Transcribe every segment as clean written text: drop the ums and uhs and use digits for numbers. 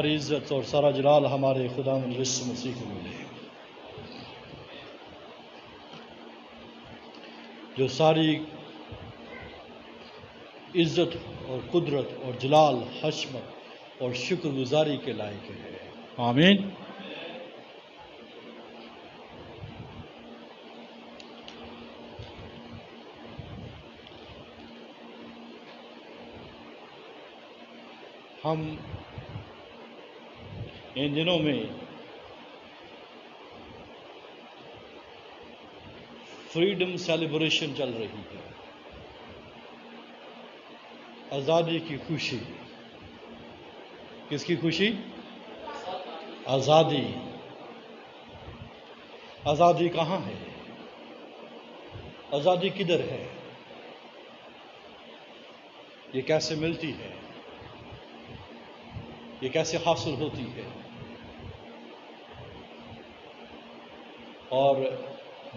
ساری عزت اور سارا جلال ہمارے خداوند یسوع مسیح کو ملے، جو ساری عزت اور قدرت اور جلال، حشمت اور شکر گزاری کے لائق ہے۔ آمین۔ ہم ان دنوں میں فریڈم سیلیبریشن چل رہی ہے، آزادی کی خوشی۔ کس کی خوشی؟ آزادی۔ آزادی کہاں ہے؟ آزادی کدھر ہے؟ یہ کیسے ملتی ہے؟ یہ کیسے حاصل ہوتی ہے؟ اور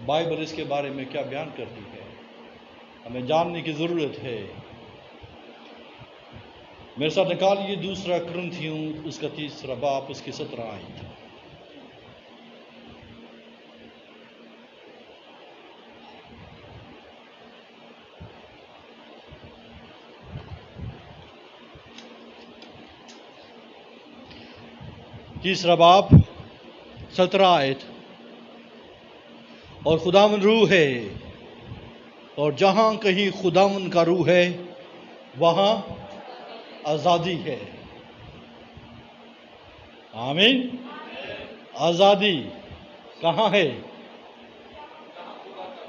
بائبل اس کے بارے میں کیا بیان کرتی ہے؟ ہمیں جاننے کی ضرورت ہے۔ میرے ساتھ نکالیے دوسرا کرنتھیوں اس کا 3 باب اس کی 17 آیت۔ تیسرا باب 17 آیت۔ اور خداوند روح ہے، اور جہاں کہیں خداوند کا روح ہے وہاں آزادی ہے۔ آمین۔ آزادی کہاں ہے؟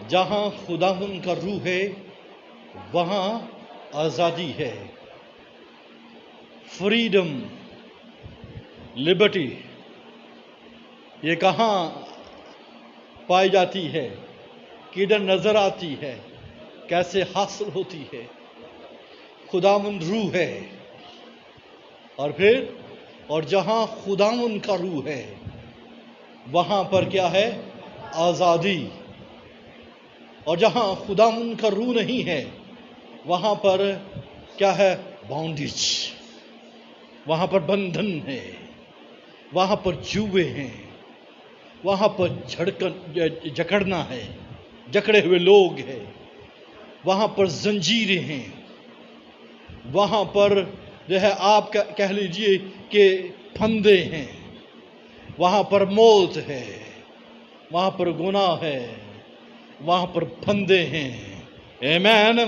جہاں خداوند کا روح ہے وہاں آزادی ہے۔ فریڈم، لبرٹی، یہ کہاں پائی جاتی ہے؟ کدھر نظر آتی ہے؟ کیسے حاصل ہوتی ہے؟ خداوند روح ہے، اور پھر اور جہاں خداوند کا روح ہے وہاں پر کیا ہے؟ آزادی۔ اور جہاں خداوند کا روح نہیں ہے وہاں پر کیا ہے؟ باؤنڈیج، وہاں پر بندھن ہے، وہاں پر جوے ہیں، وہاں پر جکڑنا ہے، جکڑے ہوئے لوگ ہیں، وہاں پر زنجیریں ہیں، وہاں پر جو ہے آپ کہہ لیجئے کہ پھندے ہیں، وہاں پر موت ہے، وہاں پر گناہ ہے، وہاں پر پھندے ہیں۔ آمین۔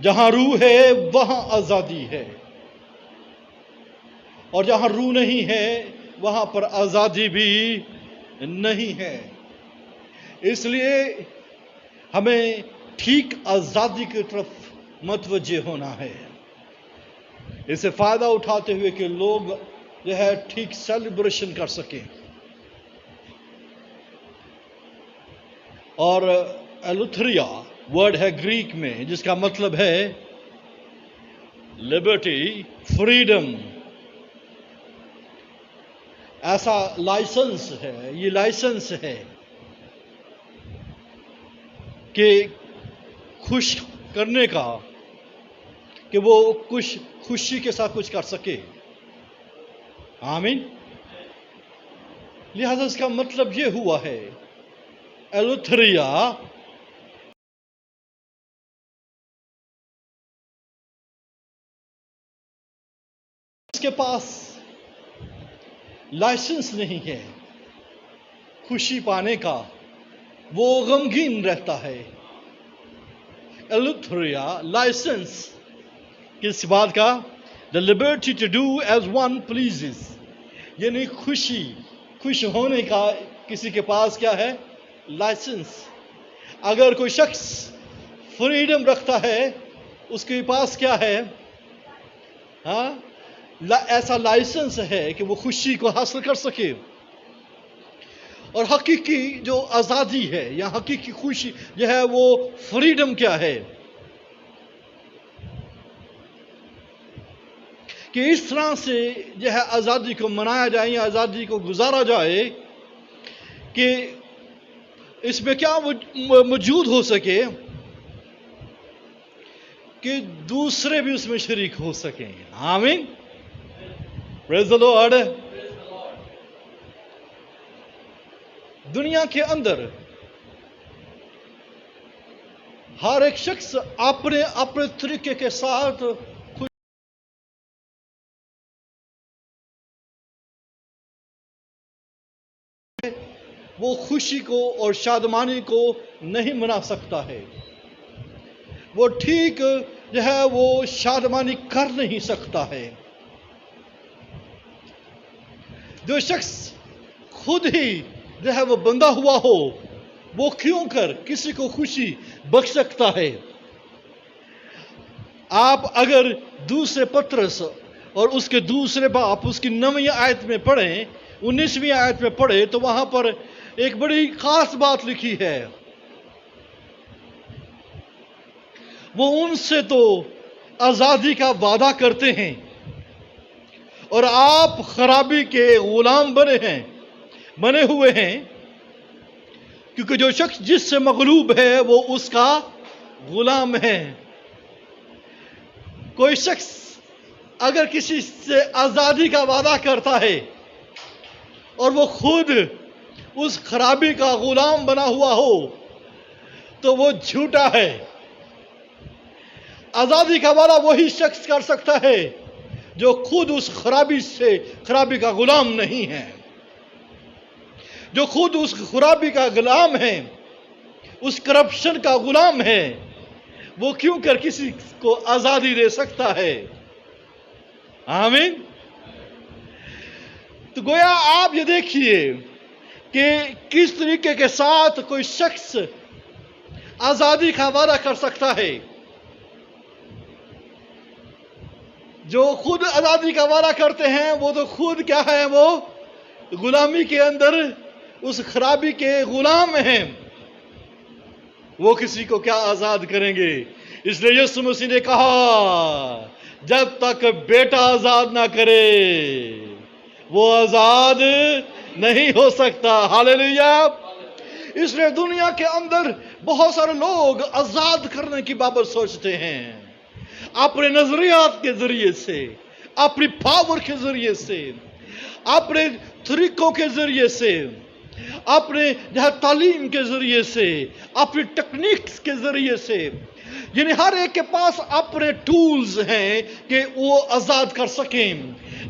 جہاں روح ہے وہاں آزادی ہے، اور جہاں روح نہیں ہے وہاں پر آزادی بھی نہیں ہے۔ اس لیے ہمیں ٹھیک آزادی کی طرف متوجہ ہونا ہے، اس سے فائدہ اٹھاتے ہوئے کہ لوگ جو ہے ٹھیک سیلیبریشن کر سکیں۔ اور ایلوتھریا ورڈ ہے گریک میں جس کا مطلب ہے لبرٹی، فریڈم۔ ایسا لائسنس ہے، یہ لائسنس ہے کہ خوش کرنے کا، کہ وہ کچھ خوشی کے ساتھ کچھ کر سکے۔ آمین۔ لہذا اس کا مطلب یہ ہوا ہے ایلوتھریا اس کے پاس لائسنس نہیں ہے خوشی پانے کا، وہ غمگین رہتا ہے۔ ایلوتھریا لائسنس کس بات کا؟ the liberty to do as one pleases، یعنی خوش ہونے کا کسی کے پاس کیا ہے؟ لائسنس۔ اگر کوئی شخص فریڈم رکھتا ہے اس کے پاس کیا ہے؟ ایسا لائسنس ہے کہ وہ خوشی کو حاصل کر سکے۔ اور حقیقی جو آزادی ہے یا حقیقی خوشی جو ہے وہ فریڈم کیا ہے؟ کہ اس طرح سے جو ہے آزادی کو منایا جائے یا آزادی کو گزارا جائے کہ اس میں کیا موجود ہو سکے کہ دوسرے بھی اس میں شریک ہو سکیں۔ آمین۔ Praise the Lord. دنیا کے اندر ہر ایک شخص اپنے اپنے طریقے کے ساتھ وہ خوشی کو اور شادمانی کو نہیں منا سکتا ہے. وہ ٹھیک جو ہے وہ شادمانی کر نہیں سکتا ہے. جو شخص خود ہی جو ہے وہ بندہ ہوا ہو وہ کیوں کر کسی کو خوشی بخش سکتا ہے. آپ اگر دوسرے پطرس اور اس کے دوسرے باپ اس کی 9ویں آیت میں پڑھیں 19ویں آیت میں پڑھیں تو وہاں پر ایک بڑی خاص بات لکھی ہے. وہ ان سے تو آزادی کا وعدہ کرتے ہیں اور آپ خرابی کے غلام بنے ہوئے ہیں کیونکہ جو شخص جس سے مغلوب ہے وہ اس کا غلام ہے. کوئی شخص اگر کسی سے آزادی کا وعدہ کرتا ہے اور وہ خود اس خرابی کا غلام بنا ہوا ہو تو وہ جھوٹا ہے. آزادی کا وعدہ وہی شخص کر سکتا ہے جو خود اس خرابی کا غلام نہیں ہے. جو خود اس خرابی کا غلام ہے اس کرپشن کا غلام ہے وہ کیوں کر کسی کو آزادی دے سکتا ہے. آمین. تو گویا آپ یہ دیکھیے کہ کس طریقے کے ساتھ کوئی شخص آزادی کا وعدہ کر سکتا ہے. جو خود آزادی کا وعدہ کرتے ہیں وہ تو خود کیا ہے وہ غلامی کے اندر اس خرابی کے غلام ہیں. وہ کسی کو کیا آزاد کریں گے. اس لیے یسوع مسیح نے کہا جب تک بیٹا آزاد نہ کرے وہ آزاد نہیں ہو سکتا. ہاللیلویا. اس لیے دنیا کے اندر بہت سارے لوگ آزاد کرنے کی بابت سوچتے ہیں اپنے نظریات کے ذریعے سے اپنی پاور کے ذریعے سے اپنے طریقوں کے ذریعے سے اپنے تعلیم کے ذریعے سے اپنی ٹیکنیکس کے ذریعے سے. یعنی ہر ایک کے پاس اپنے ٹولز ہیں کہ وہ آزاد کر سکیں.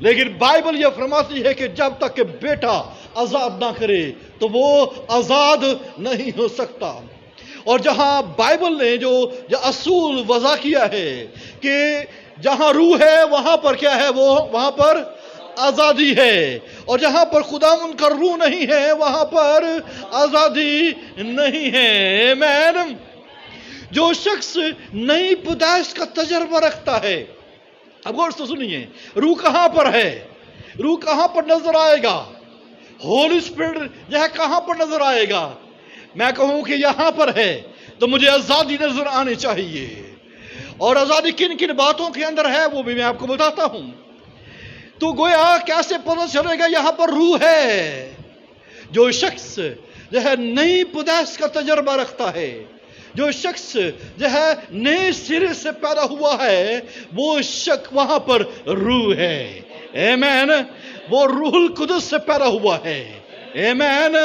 لیکن بائبل یہ فرماتی ہے کہ جب تک کہ بیٹا آزاد نہ کرے تو وہ آزاد نہیں ہو سکتا. اور جہاں بائبل نے جو اصول وضع کیا ہے کہ جہاں روح ہے وہاں پر کیا ہے وہ وہاں پر آزادی ہے اور جہاں پر خداوند کا روح نہیں ہے وہاں پر آزادی نہیں ہے. آمین. جو شخص نئی پیدائش کا تجربہ رکھتا ہے اب غور سے سنیے روح کہاں پر ہے. روح کہاں پر نظر آئے گا. ہولی اسپرٹ جو ہے کہاں پر نظر آئے گا. میں کہوں کہ یہاں پر ہے تو مجھے آزادی نظر آنی چاہیے. اور آزادی کن کن باتوں کے اندر ہے وہ بھی میں آپ کو بتاتا ہوں. تو گویا کیسے پتہ چلے گا یہاں پر روح ہے. جو شخص جو ہے نئی پیدائش کا تجربہ رکھتا ہے جو شخص جو ہے نئے سرے سے پیدا ہوا ہے وہ شخص وہاں پر روح ہے. آمین. وہ روح القدس سے پیدا ہوا ہے. آمین.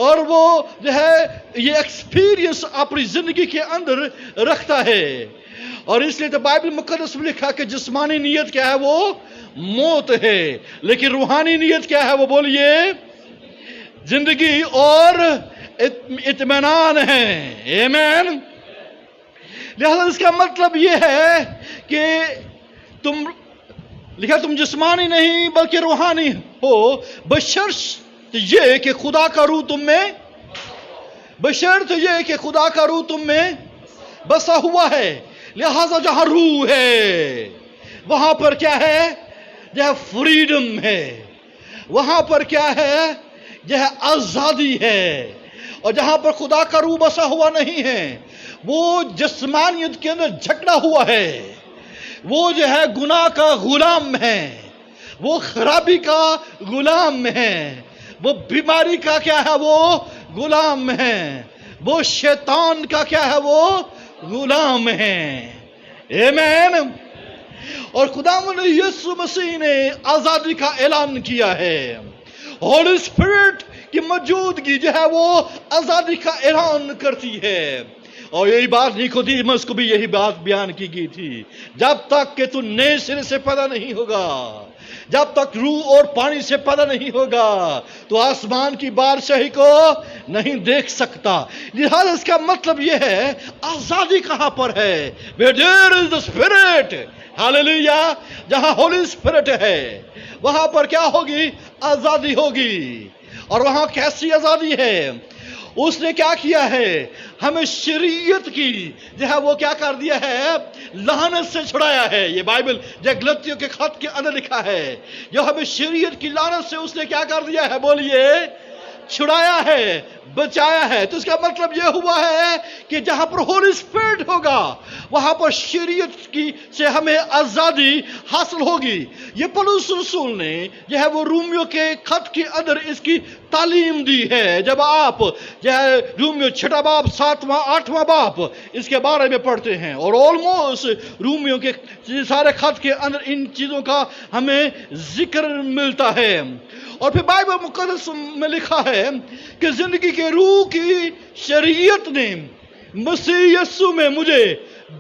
اور وہ جو ہے یہ ایکسپیرینس اپنی زندگی کے اندر رکھتا ہے. اور اس لیے تو بائبل مقدس میں لکھا کہ جسمانی نیت کیا ہے وہ موت ہے لیکن روحانی نیت کیا ہے وہ بولیے زندگی اور اطمینان ہے. آمین. لہذا اس کا مطلب یہ ہے کہ تم جسمانی نہیں بلکہ روحانی ہو بشرط یہ کہ خدا کا روح تم میں بسا ہوا ہے. لہذا جہاں روح ہے وہاں پر کیا ہے جہاں فریڈم ہے. وہاں پر کیا ہے جہاں آزادی ہے. اور جہاں پر خدا کا روح بسا ہوا نہیں ہے وہ جسمانیت کے اندر جھگڑا ہوا ہے. وہ جو ہے گناہ کا غلام ہے. وہ خرابی کا غلام ہے. وہ بیماری کا کیا ہے وہ غلام ہے. وہ شیطان کا کیا ہے وہ غلام ہے. آمین. اور خداوند یسوع مسیح نے آزادی کا اعلان کیا ہے. ہولی اسپرٹ کی موجودگی جو ہے وہ آزادی کا اعلان کرتی ہے. اور یہی بات نیکودیمس کو بھی یہی بات بیان کی گئی تھی. جب تک کہ تو نئے سرے سے پیدا نہیں ہوگا، جب تک روح اور پانی سے پیدا نہیں ہوگا، تو آسمان کی بادشاہی کو نہیں دیکھ سکتا. لہذا اس کا مطلب یہ ہے آزادی کہاں پر ہے؟ Where there is the Spirit. ہاللیلویا. جہاں ہولی اسپرٹ ہے وہاں پر کیا ہوگی؟ آزادی ہوگی. اور وہاں کیسی آزادی ہے؟ اس نے کیا کیا ہے؟ ہمیں شریعت کی جو ہے وہ کیا کر دیا ہے؟ لعنت سے چھڑایا ہے. یہ بائبل جو غلطیوں کے خط کے اندر لکھا ہے، جو ہمیں شریعت کی لعنت سے اس نے کیا کر دیا ہے؟ بولیے، چھڑایا ہے، بچایا ہے. تو اس کا مطلب یہ ہوا ہے کہ جہاں پر ہولی اسپرٹ ہوگا وہاں پر شریعت کی سے ہمیں آزادی حاصل ہوگی. یہ پولس رسول نے جو ہے وہ رومیو کے خط کے اندر اس کی تعلیم دی ہے. جب آپ جو ہے رومیو 6 باب 7واں 8واں باب اس کے بارے میں پڑھتے ہیں، اور آلموسٹ رومیو کے سارے خط کے اندر ان چیزوں کا ہمیں ذکر ملتا ہے. اور پھر بائبل مقدس میں لکھا ہے کہ زندگی کے روح کی شریعت نے مسیح یسوع میں مجھے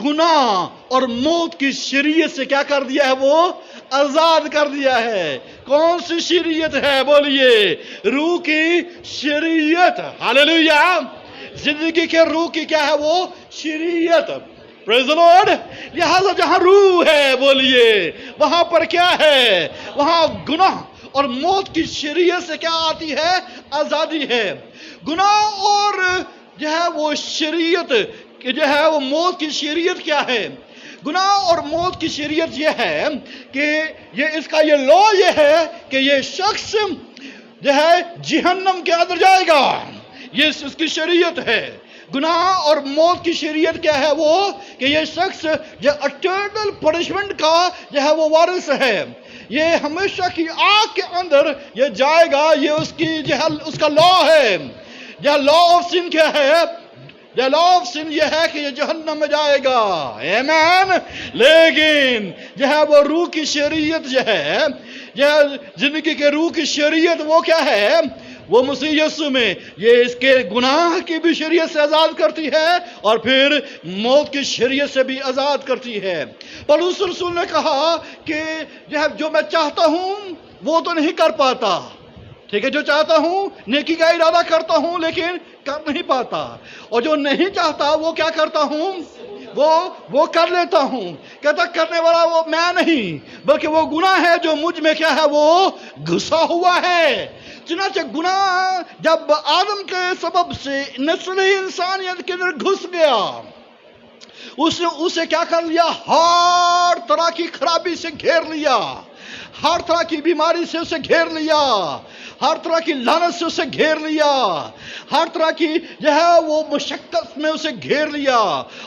گناہ اور موت کی شریعت سے کیا کر دیا ہے؟ وہ آزاد کر دیا ہے. کون سی شریعت ہے؟ بولیے، روح کی شریعت. ہاللیلویا. زندگی کے روح کی کیا ہے؟ وہ شریعت. پریز دی لارڈ. لہذا جہاں روح ہے بولیے وہاں پر کیا ہے؟ وہاں گناہ اور موت کی شریعت سے کیا آتی ہے؟ آزادی ہے. گناہ اور جو ہے وہ شریعت جو ہے وہ موت کی شریعت کیا ہے؟ گناہ اور موت کی شریعت یہ ہے کہ یہ اس کا یہ لا یہ ہے کہ یہ شخص جو ہے جہنم کے اندر جائے گا. یہ اس کی شریعت ہے. گناہ اور موت کی شریعت کیا ہے؟ وہ کہ یہ شخص جو اٹرنل پنشمنٹ کا جو ہے وہ وارث ہے. یہ ہمیشہ کی آگ کے اندر یہ جائے گا. یہ اس کی جو ہے اس کا لا ہے. یہ لا آف سن کیا ہے؟ یہ لا آف سن یہ ہے کہ یہ جہنم میں جائے گا. آمین. لیکن جو ہے وہ روح کی شریعت جو ہے، یہ زندگی کے روح کی شریعت وہ کیا ہے؟ وہ مسیح یسوع میں یہ اس کے گناہ کی بھی شریعت سے آزاد کرتی ہے اور پھر موت کی شریعت سے بھی آزاد کرتی ہے. پولس رسول نے کہا کہ جو میں چاہتا ہوں وہ تو نہیں کر پاتا. ٹھیک ہے، جو چاہتا ہوں نیکی کا ارادہ کرتا ہوں لیکن کر نہیں پاتا، اور جو نہیں چاہتا وہ کیا کرتا ہوں؟ وہ کر لیتا ہوں. کہتا کرنے والا وہ میں نہیں بلکہ وہ گناہ ہے جو مجھ میں کیا ہے؟ وہ گھسا ہوا ہے. چنانچہ گناہ جب آدم کے سبب سے نسل انسانیت کے اندر گھس گیا، اس نے اسے کیا کر لیا؟ ہر طرح کی خرابی سے گھیر لیا، ہر طرح کی بیماری سے اسے گھیر لیا، ہر طرح کی لعنت سے اسے گھیر لیا، ہر طرح کی جو ہے وہ مشقت میں اسے گھیر لیا.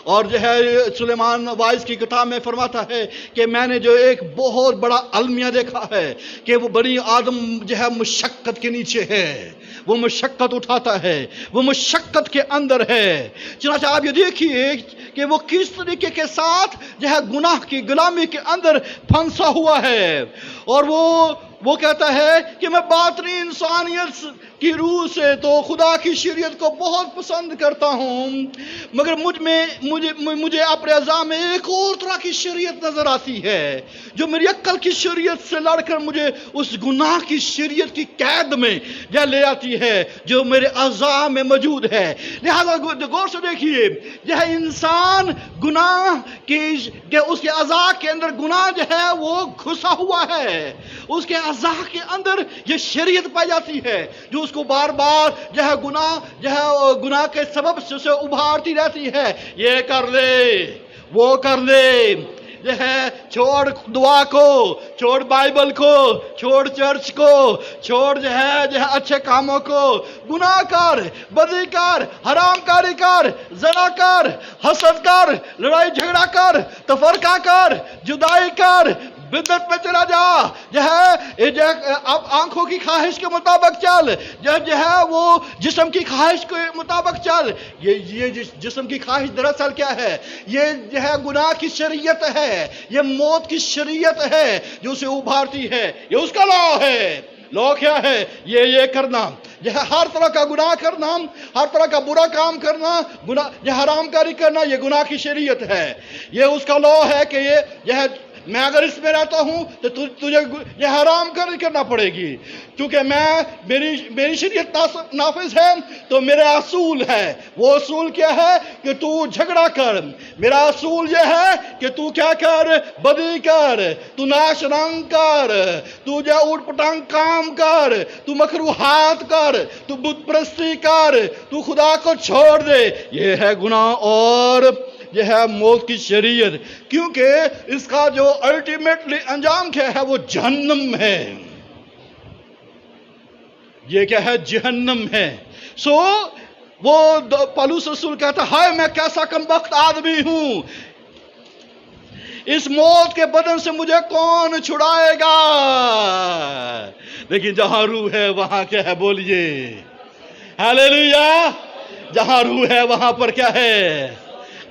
اور جو ہے سلیمان وائس کی کتاب میں فرماتا ہے کہ میں نے جو ایک بہت بڑا المیہ دیکھا ہے کہ وہ بنی آدم جو ہے مشقت کے نیچے ہے، وہ مشقت اٹھاتا ہے، وہ مشقت کے اندر ہے. چنانچہ آپ یہ دیکھیے کہ وہ کس طریقے کے ساتھ جو ہے گناہ کی غلامی کے اندر پھنسا ہوا ہے. اور وہ کہتا ہے کہ میں باطنی انسانیت کی روح سے تو خدا کی شریعت کو بہت پسند کرتا ہوں، مگر مجھے اپنے اعضاء میں ایک اور طرح کی شریعت نظر آتی ہے جو میری عقل کی شریعت سے لڑ کر مجھے اس گناہ کی شریعت کی قید میں لے آتی ہے جو میرے اعضاء میں موجود ہے. لہذا غور سے دیکھیے، یہ انسان گناہ کی کہ اس کے اعضاء کے اندر گناہ جو ہے وہ گھسا ہوا ہے. اس کے اعضاء کے اندر یہ شریعت پائی جاتی ہے جو اس کو بار بار جو ہے گناہ کے سبب سے اسے ابھارتی رہتی ہے. یہ کر لے، وہ کر لے، جو ہے چھوڑ دعا کو، چھوڑ بائبل کو، چھوڑ چرچ کو، چھوڑ جو ہے اچھے کاموں کو. گناہ کر، بدی کر، حرام کاری کر، زنا کر، حسد کر، لڑائی جھگڑا کر، تفرقہ کر، جدائی کر، بدعت میں چلا جا، جو ہے اب آنکھوں کی خواہش کے مطابق چل، جو ہے وہ جسم کی خواہش کے مطابق چل. یہ جسم کی خواہش دراصل کیا ہے؟ یہ جو ہے گناہ کی شریعت ہے، یہ موت کی شریعت ہے جو اسے ابھارتی ہے. یہ اس کا لا ہے. لا کیا ہے؟ یہ کرنا، یہ ہر طرح کا گناہ کرنا، ہر طرح کا برا کام کرنا، گناہ، یہ حرام کاری کرنا، یہ گناہ کی شریعت ہے. یہ اس کا لا ہے کہ یہ میں اگر اس میں رہتا ہوں تو تجھے یہ حرام کاری کرنا پڑے گی، کیونکہ میری شریعت نافذ ہے تو میرا اصول ہے. وہ اصول کیا ہے؟ کہ تو جھگڑا کر. میرا اصول یہ ہے کہ تو کیا کر؟ بدی کر، تو ناش رنگ کر، تو جو اوٹ پٹانگ کام کر، تو مکروہات کر، تو بت پرستی کر، تو خدا کو چھوڑ دے. یہ ہے گناہ اور یہ ہے موت کی شریعت، کیونکہ اس کا جو الٹیمیٹلی انجام کیا ہے؟ وہ جہنم ہے. یہ کیا ہے؟ جہنم ہے. وہ پالوس رسول کہتا ہے، ہائے میں کیسا کمبخت آدمی ہوں، اس موت کے بدن سے مجھے کون چھڑائے گا؟ لیکن جہاں روح ہے وہاں کیا ہے؟ بولیے ہاللیلویا. جہاں روح ہے وہاں پر کیا ہے؟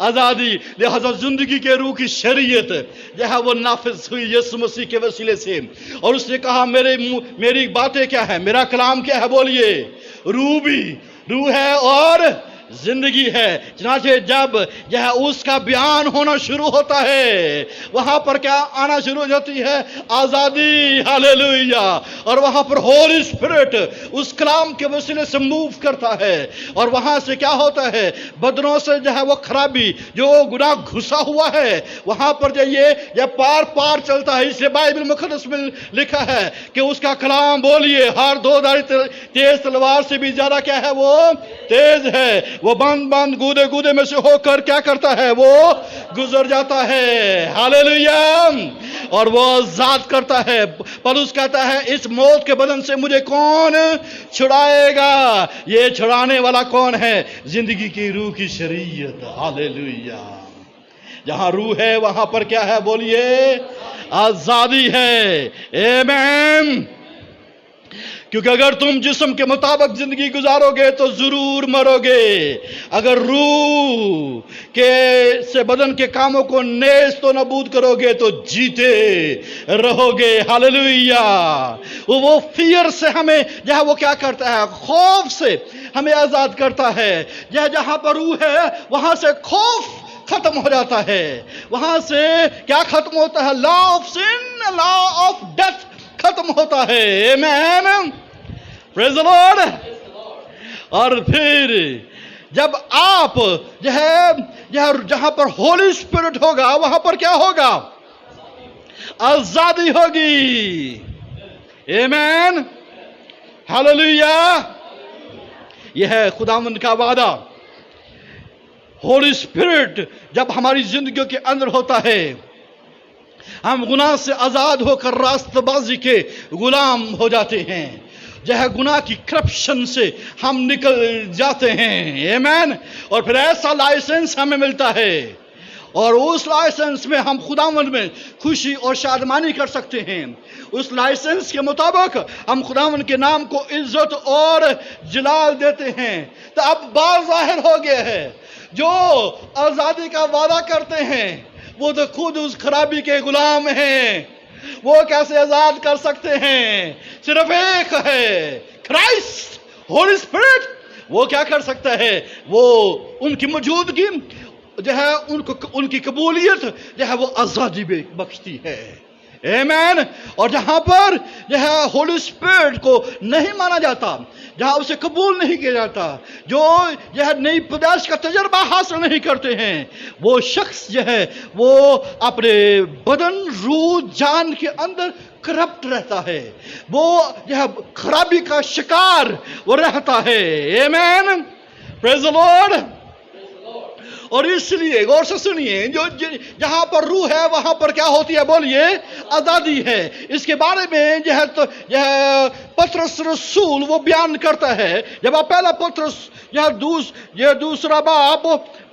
آزادی. لہذا زندگی کے روح کی شریعت جو ہے وہ نافذ ہوئی یسوع مسیح کے وسیلے سے، اور اس نے کہا میری باتیں کیا ہے؟ میرا کلام کیا ہے؟ بولیے روح بھی، روح ہے اور زندگی ہے. چنانچہ جب یہ اس کا بیان ہونا شروع ہوتا ہے، وہاں پر کیا آنا شروع ہو جاتی ہے؟ آزادی. ہاللیلویا. اور وہاں پر ہولی اسپرٹ اس کلام کے وسیلے سے موو کرتا ہے، اور وہاں سے کیا ہوتا ہے؟ بدنوں سے جو ہے وہ خرابی، جو گناہ گھسا ہوا ہے، وہاں پر جو یہ پار چلتا ہے. اس لیے بائبل مقدس میں لکھا ہے کہ اس کا کلام، بولیے، ہر دو دھاری تیز تلوار سے بھی زیادہ کیا ہے؟ وہ تیز ہے. وہ بند گودے میں سے ہو کر کیا کرتا ہے؟ وہ گزر جاتا ہے. ہاللیلویا. اور وہ آزاد کرتا ہے. پولس کہتا ہے اس موت کے بدن سے مجھے کون چھڑائے گا؟ یہ چھڑانے والا کون ہے؟ زندگی کی روح کی شریعت. ہاللیلویا. جہاں روح ہے وہاں پر کیا ہے؟ بولیے آزادی ہے. آمین. کیونکہ اگر تم جسم کے مطابق زندگی گزارو گے تو ضرور مرو گے، اگر روح سے بدن کے کاموں کو نیست و نابود کرو گے تو جیتے رہو گے. ہاللیلویا. وہ فیئر سے ہمیں وہ کیا کرتا ہے؟ خوف سے ہمیں آزاد کرتا ہے. جہاں پر روح ہے وہاں سے خوف ختم ہو جاتا ہے. وہاں سے کیا ختم ہوتا ہے؟ Law of sin, law of death ختم ہوتا ہے. آمین. Praise the Lord. اور پھر جب آپ جہاں پر ہولی اسپرٹ ہوگا وہاں پر کیا ہوگا؟ آزادی ہوگی. آمین. ہاللیلویا. یہ ہے خداوند کا وعدہ. ہولی اسپرٹ جب ہماری زندگیوں کے اندر ہوتا ہے، ہم گناہ سے آزاد ہو کر راست بازی کے غلام ہو جاتے ہیں. گناہ کی کرپشن سے ہم نکل جاتے ہیں. آمین. اور پھر ایسا لائسنس ہمیں ملتا ہے، اور اس لائسنس میں ہم خداوند میں خوشی اور شادمانی کر سکتے ہیں. اس لائسنس کے مطابق ہم خداوند کے نام کو عزت اور جلال دیتے ہیں. تو اب بات ظاہر ہو گیا ہے، جو آزادی کا وعدہ کرتے ہیں وہ تو خود اس خرابی کے غلام ہیں. وہ کیسے آزاد کر سکتے ہیں؟ صرف ایک ہے، کرائسٹ، ہولی اسپرٹ. وہ کیا کر سکتا ہے؟ وہ ان کی موجودگی ان کی قبولیت وہ آزادی بخشتی ہے. آمین. اور جہاں پر ہولی اسپرٹ کو نہیں مانا جاتا، جہاں اسے قبول نہیں کیا جاتا، جو نئی پیدائش کا تجربہ حاصل نہیں کرتے ہیں، وہ شخص وہ اپنے بدن، روح، جان کے اندر کرپٹ رہتا ہے. وہ خرابی کا شکار وہ رہتا ہے. آمین. Praise the Lord. اور اس لیے غور سے سنیے، جہاں پر روح ہے وہاں پر کیا ہوتی ہے؟ بولیے آزادی ہے. اس کے بارے میں پطرس رسول وہ بیان کرتا ہے. جب آپ پہلا پطرس دوسرا باب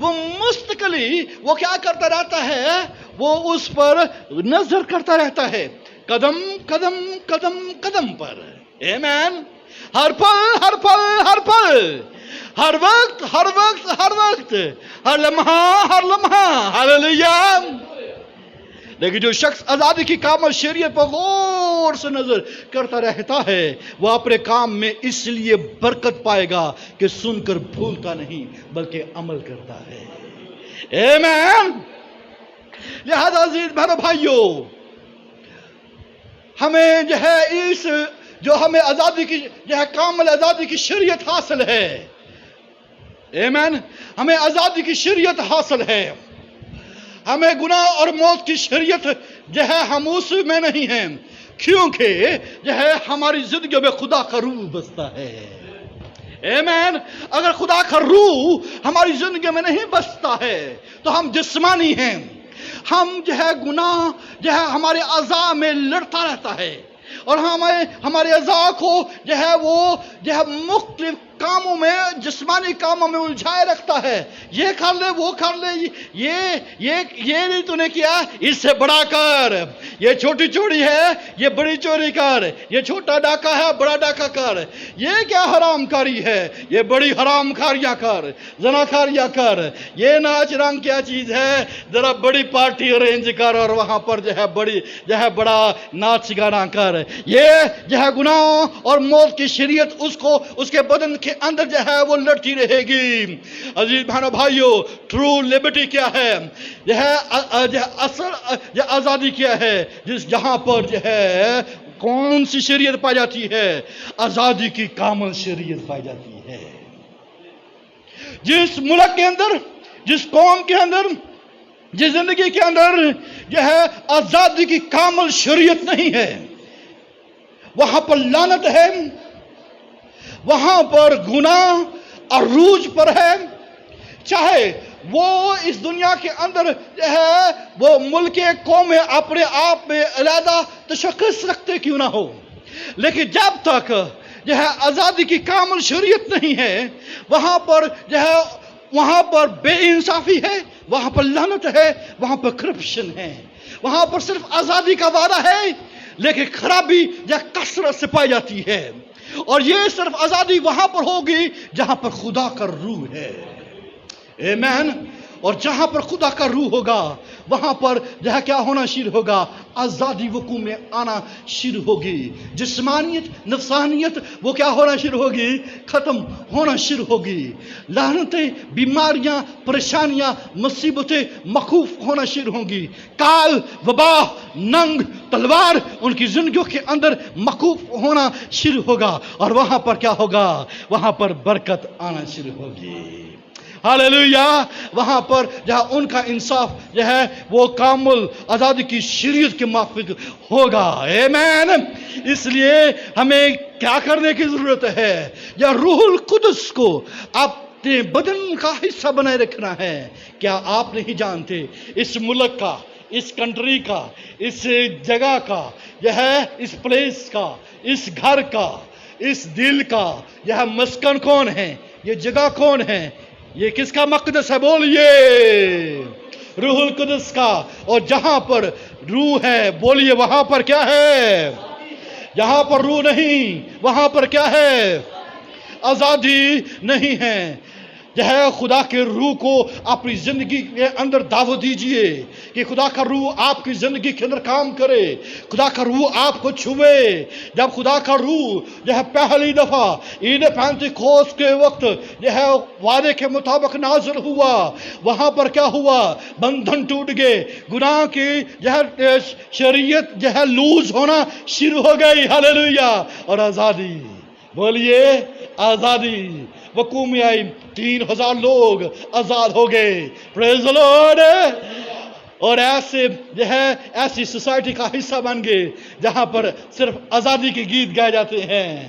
وہ مستقلی وہ کیا کرتا رہتا ہے؟ وہ اس پر نظر کرتا رہتا ہے، قدم قدم قدم قدم پر. آمین. ہر پل ہر پل ہر پل، ہر وقت ہر وقت ہر وقت، ہر لمحہ. ہاللیلویا. لیکن جو شخص آزادی کی کامل شریعت پر غور سے نظر کرتا رہتا ہے، وہ اپنے کام میں اس لیے برکت پائے گا کہ سن کر بھولتا نہیں بلکہ عمل کرتا ہے. آمین. لہذا عزیز بہنوں بھائیوں، ہمیں جو ہے اس جو ہمیں آزادی کی جو ہے کامل آزادی کی شریعت حاصل ہے. آمین. ہمیں آزادی کی شریعت حاصل ہے. ہمیں گناہ اور موت کی شریعت جو ہے ہم اس میں نہیں ہیں، کیونکہ جو ہے ہماری زندگیوں میں خدا کا روح بستا ہے. آمین. اگر خدا کا روح ہماری زندگی میں نہیں بستا ہے تو ہم جسمانی ہیں. ہم جو ہے گناہ جو ہے ہمارے اعضاء میں لڑتا رہتا ہے، اور ہمارے اعضاء کو جو ہے وہ جو ہے مختلف کاموں میں، جسمانی کاموں میں الجھائے رکھتا ہے. یہ کر لے، وہ کر لے، یہ نہیں تو نے کیا، اس سے بڑا کر. یہ چھوٹی چوری ہے، یہ بڑی چوری کر. یہ چھوٹا ڈاکہ ہے، بڑا ڈاکہ کر. یہ کیا حرام کاری ہے، یہ بڑی حرام کاریاں کر، زناکاریاں کر. یہ ناچ رنگ کیا چیز ہے، ذرا بڑی پارٹی ارینج کر اور وہاں پر جو ہے بڑی جو ہے بڑا ناچ گانا کر. یہ جو ہے گناہ اور موت کی شریعت اس کے بدن کے اندر جو ہے وہ لڑتی رہے گی. عزیز بہنوں بھائیوں، ٹرو لبرٹی کیا ہے؟ جو ہے اصل آزادی کیا ہے؟ جہاں پر جو ہے کون سی شریعت پائی جاتی ہے؟ آزادی کی کامل شریعت پائی جاتی ہے. جس ملک کے اندر، جس قوم کے اندر، جس زندگی کے اندر جو ہے آزادی کی کامل شریعت نہیں ہے، وہاں پر لعنت ہے، وہاں پر گناہ عروج پر ہے. چاہے وہ اس دنیا کے اندر جو ہے وہ ملک قوم اپنے آپ میں علیحدہ تشخص رکھتے کیوں نہ ہو، لیکن جب تک جو ہے آزادی کی کامل شریعت نہیں ہے، وہاں پر جو ہے وہاں پر بے انصافی ہے، وہاں پر لعنت ہے، وہاں پر کرپشن ہے. وہاں پر صرف آزادی کا وعدہ ہے لیکن خرابی یا کثرت سے پائی جاتی ہے. اور یہ صرف آزادی وہاں پر ہوگی جہاں پر خدا کا روح ہے. آمین. اور جہاں پر خدا کا روح ہوگا وہاں پر جو ہے کیا ہونا شروع ہوگا؟ آزادی وقوع میں آنا شروع ہوگی. جسمانیت، نفسانیت وہ کیا ہونا شروع ہوگی؟ ختم ہونا شروع ہوگی. لعنتیں، بیماریاں، پریشانیاں، مصیبتیں مخوف ہونا شروع ہوں گی. کال، وبا، ننگ، تلوار ان کی زندگیوں کے اندر مخوف ہونا شروع ہوگا. اور وہاں پر کیا ہوگا؟ وہاں پر برکت آنا شروع ہوگی. ہاللیلویا. وہاں پر جہاں ان کا انصاف جو ہے وہ کامل آزادی کی شریعت کے موافق ہوگا. آمین. اس لیے ہمیں کیا کرنے کی ضرورت ہے؟ یا روح القدس کو اپنے بدن کا حصہ بنائے رکھنا ہے. کیا آپ نہیں جانتے اس ملک کا، اس کنٹری کا، اس جگہ کا جو ہے، اس پلیس کا، اس گھر کا، اس دل کا یہ مسکن کون ہے؟ یہ جگہ کون ہے؟ یہ کس کا مقدس ہے؟ بولیے روح القدس کا. اور جہاں پر روح ہے، بولیے وہاں پر کیا ہے؟ جہاں پر روح نہیں وہاں پر کیا ہے؟ آزادی نہیں ہے. جو ہے خدا کے روح کو اپنی زندگی کے اندر دعوت دیجئے کہ خدا کا روح آپ کی زندگی کے اندر کام کرے. خدا کا روح آپ کو چھوئے. جب خدا کا روح جو ہے پہلی دفعہ عید پینتیکوست کے وقت جو ہے وعدے کے مطابق نازل ہوا، وہاں پر کیا ہوا؟ بندھن ٹوٹ گئے. گناہ کی جو ہے شریعت جو ہے لوز ہونا شروع ہو گئی. ہاللیلویا. اور آزادی، بولیے آزادی وقوع میں آئی. 3000 لوگ آزاد ہو گئے. پریز دی لارڈ. اور ایسے جو ہے ایسی سوسائٹی کا حصہ بن گئے جہاں پر صرف آزادی کے گیت گائے جاتے ہیں.